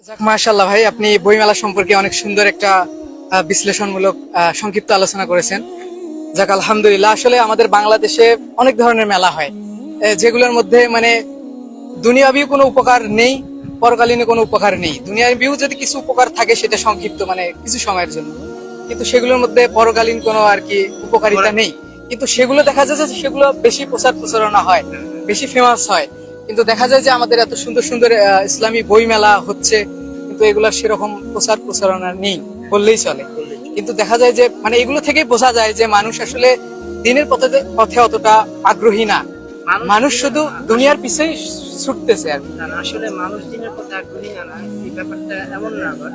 যাক, মাশাআল্লাহ ভাই, আপনি বইমেলা সম্পর্কে অনেক সুন্দর একটা বিশ্লেষণমূলক সংক্ষিপ্ত আলোচনা করেছেন। যাক, আলহামদুলিল্লাহ। আসলে আমাদের বাংলাদেশে অনেক ধরনের মেলা হয়, যেগুলোর মধ্যে মানে দুনিয়াবি কোনো উপকার নেই, পরকালীন কোনো উপকার নেই। দুনিয়াবিও যদি কিছু উপকার থাকে সেটা সংক্ষিপ্ত, মানে কিছু সময়ের জন্য, কিন্তু সেগুলোর মধ্যে পরকালীন কোনো আর কি উপকারিতা নেই। কিন্তু সেগুলো দেখা যায় যে সেগুলো বেশি প্রচার প্রচারণা হয়, বেশি ফেমাস হয়। কিন্তু দেখা যায় যে আমাদের এত সুন্দর সুন্দর ইসলামী বই মেলা হচ্ছে, কিন্তু এগুলোর সেরকম প্রচার প্রচারণা নেই বললেই চলে। কিন্তু দেখা যায় যে মানে এগুলো থেকেই বোঝা যায় যে মানুষ আসলে দিনের পথে পথে অতটা আগ্রহী না। মানুষ শুধু দুনিয়ার পিছেই ছুটতেছে আর কি। আসলে মানুষ দিনের পথে আগ্রহী না, এই ব্যাপারটা এমন না। আবার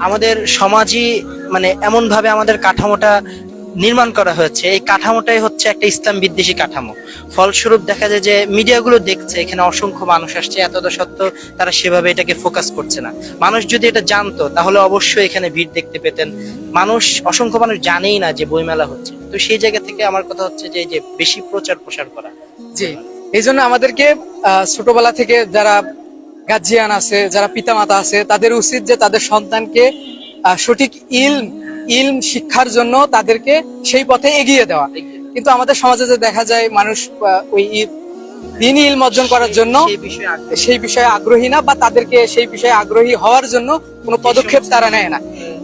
আমাদের সমাজই মানে এমন ভাবে আমাদের কাঠামোটা নির্মাণ করা হয়েছে, এই কাঠামোটাই হচ্ছে একটা ইসলাম বিদ্বেষী কাঠামো। ফলস্বরূপ দেখা যায় যে মিডিয়াগুলো দেখছে এখানে অসংখ্য মানুষ আসছে, এতটা সত্ত্বেও তারা সেভাবে এটাকে ফোকাস করছে না। মানুষ যদি এটা জানতো তাহলে অবশ্যই এখানে ভিড় দেখতে পেতেন। অসংখ্য মানুষ জানেই না যে বইমেলা হচ্ছে। তো সেই জায়গা থেকে আমার কথা হচ্ছে যে এই যে বেশি প্রচার প্রসার করা। জি, এই জন্য আমাদেরকে ছোটবেলা থেকে যারা গার্জিয়ান আছে, যারা পিতামাতা আছে, তাদের উচিত যে তাদের সন্তানকে সঠিক ইলম শিক্ষার জন্য তাদেরকে সেই পথে এগিয়ে দেওয়া। কিন্তু আমাদের সমাজে যে দেখা যায় মানুষ ওই দিনই ইলম অর্জন করার জন্য সেই বিষয়ে আগ্রহী না, বা তাদেরকে সেই বিষয়ে আগ্রহী হওয়ার জন্য কোনো পদক্ষেপ তারা নেয় না।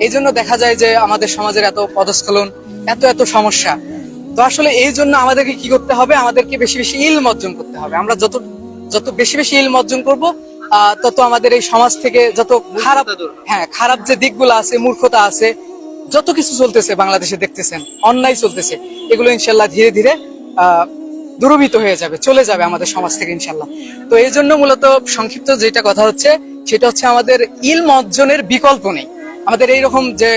এই জন্য দেখা যায় যে আমাদের সমাজের এত পদস্খলন, এত এত সমস্যা। তো আসলে এই জন্য আমাদেরকে কি করতে হবে? আমাদেরকে বেশি বেশি ইলম অর্জন করতে হবে। আমরা যত যত বেশি বেশি ইলম অর্জন করব, তত আমাদের এই সমাজ থেকে যত খারাপ যে দিকগুলো আছে, মূর্খতা আছে, যত কিছু চলতেছে বাংলাদেশে দেখতেছেন, অন্যায় চলতেছে, এগুলো ইনশাল্লাহ ধীরে ধীরে দূরীভূত হয়ে যাবে, চলে যাবে আমাদের সমাজ থেকে ইনশাল্লাহ। তো এই জন্য মূলত সংক্ষিপ্ত যেটা কথা হচ্ছে সেটা হচ্ছে আমাদের ইলম অর্জনের বিকল্প নেই। আমাদের এইরকম যে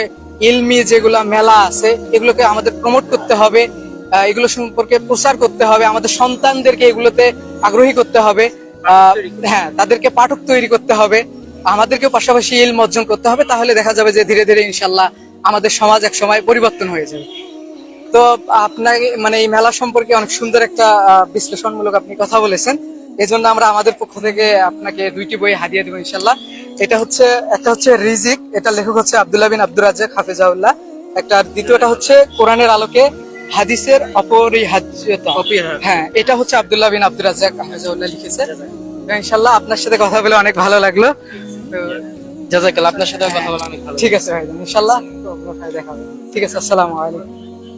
ইলমি যেগুলা মেলা আছে এগুলোকে আমাদের প্রমোট করতে হবে, এগুলো সম্পর্কে প্রচার করতে হবে, আমাদের সন্তানদেরকে এগুলোতে আগ্রহী করতে হবে। হ্যাঁ, তাদেরকে পাঠক তৈরি করতে হবে, আমাদেরকেও পাশাপাশি ইলম অর্জন করতে হবে। তাহলে দেখা যাবে যে ধীরে ধীরে ইনশাল্লাহ আমাদের সমাজ এক সময় পরিবর্তন হয়ে যাবে। তো আপনাকে মানে এই মেলা সম্পর্কে অনেক সুন্দর একটা বিশ্লেষণমূলক আপনি কথা বলেছেন। এই জন্য আমরা আমাদের পক্ষ থেকে আপনাকে 2টি বই হাদিয়া দেবো ইনশাল্লাহ। একটা হচ্ছে রিজিক, এটা লেখক হচ্ছে আব্দুল্লাহ বিন আব্দুর রাজ্জাক হাফেজাউল্লাহ। দ্বিতীয়টা হচ্ছে কোরআনের আলোকে হাদিসের অপরিহার্যতা। হ্যাঁ, এটা হচ্ছে আব্দুল্লাহ বিন আব্দুর রাজ্জাক হাফেজাউল্লাহ লিখেছে। ইনশাল্লাহ আপনার সাথে কথা বলে অনেক ভালো লাগলো। তো জাযাকাল্লাহ, আপনার সাথে কথা বলে অনেক ভালো। ঠিক আছে ভাই, ইনশাল্লাহ দেখা হবে। ঠিক আছে, আসসালামু আলাইকুম।